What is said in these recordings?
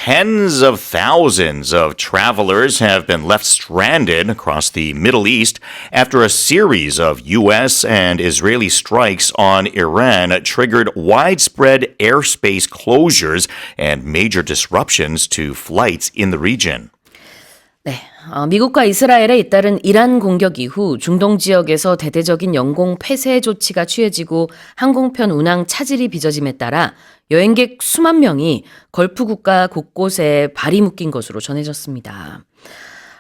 Tens of thousands of travelers have been left stranded across the Middle East after a series of U.S. and Israeli strikes on Iran triggered widespread airspace closures and major disruptions to flights in the region. 네, 미국과 이스라엘의 잇따른 이란 공격 이후 중동 지역에서 대대적인 영공 폐쇄 조치가 취해지고 항공편 운항 차질이 빚어짐에 따라 여행객 수만 명이 걸프 국가 곳곳에 발이 묶인 것으로 전해졌습니다.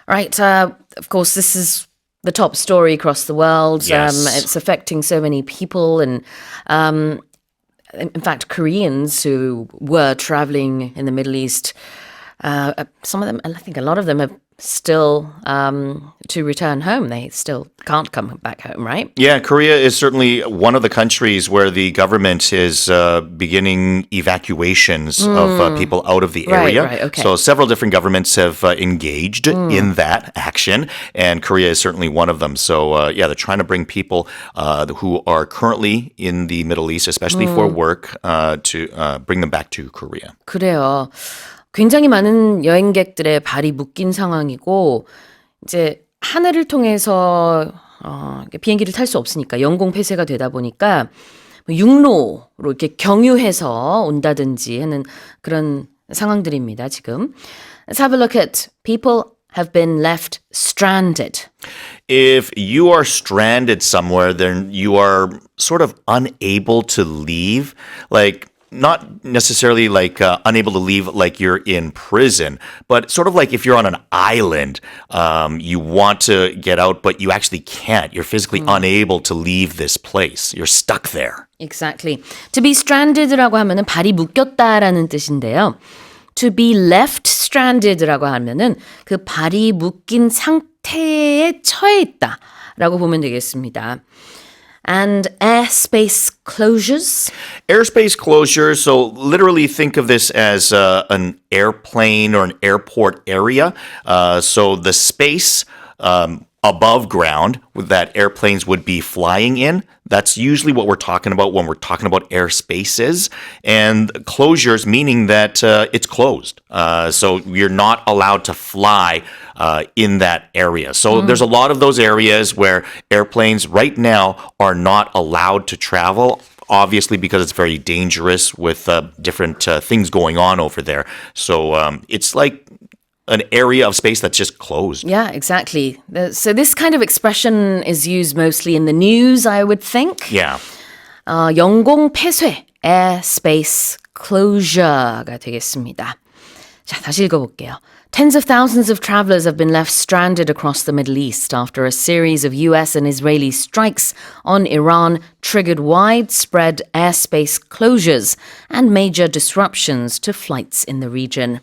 Right, of course, this is the top story across the world. Yes. It's affecting so many people and in fact, Koreans who were traveling in the Middle East, some of them, I think a lot of them have still to return home. They still can't come back home, right? Yeah, Korea is certainly one of the countries where the government is beginning evacuations of people out of the area. Right, okay. So several different governments have engaged in that action, and Korea is certainly one of them. So yeah, they're trying to bring people who are currently in the Middle East, especially for work, to bring them back to Korea. 그래요. 굉장히 많은 여행객들의 발이 묶인 상황이고 이제 하늘을 통해서 비행기를 탈 수 없으니까 영공 폐쇄가 되다 보니까 육로로 이렇게 경유해서 온다든지 하는 그런 상황들입니다, 지금. Let's have a look at people have been left stranded. If you are stranded somewhere, then you are sort of unable to leave, like not necessarily like unable to leave like you're in prison, but sort of like if you're on an island, you want to get out, but you actually can't. You're physically unable to leave this place. You're stuck there. Exactly. To be stranded라고 하면은 발이 묶였다라는 뜻인데요. To be left stranded라고 하면은 그 발이 묶인 상태에 처해 있다라고 보면 되겠습니다. And airspace closures? Airspace closure, so literally think of this as an airplane or an airport area. So the space above ground that airplanes would be flying in, that's usually what we're talking about when we're talking about airspaces. And closures meaning that it's closed. So you're not allowed to fly in that area. So there's a lot of those areas where airplanes right now are not allowed to travel, obviously because it's very dangerous with different things going on over there. So it's like an area of space that's just closed. Yeah, exactly. So this kind of expression is used mostly in the news, I would think. Yeah. 영공 폐쇄, airspace closure가 되겠습니다. 자, 다시 읽어볼게요. Tens of thousands of travelers have been left stranded across the Middle East after a series of US and Israeli strikes on Iran triggered widespread airspace closures and major disruptions to flights in the region.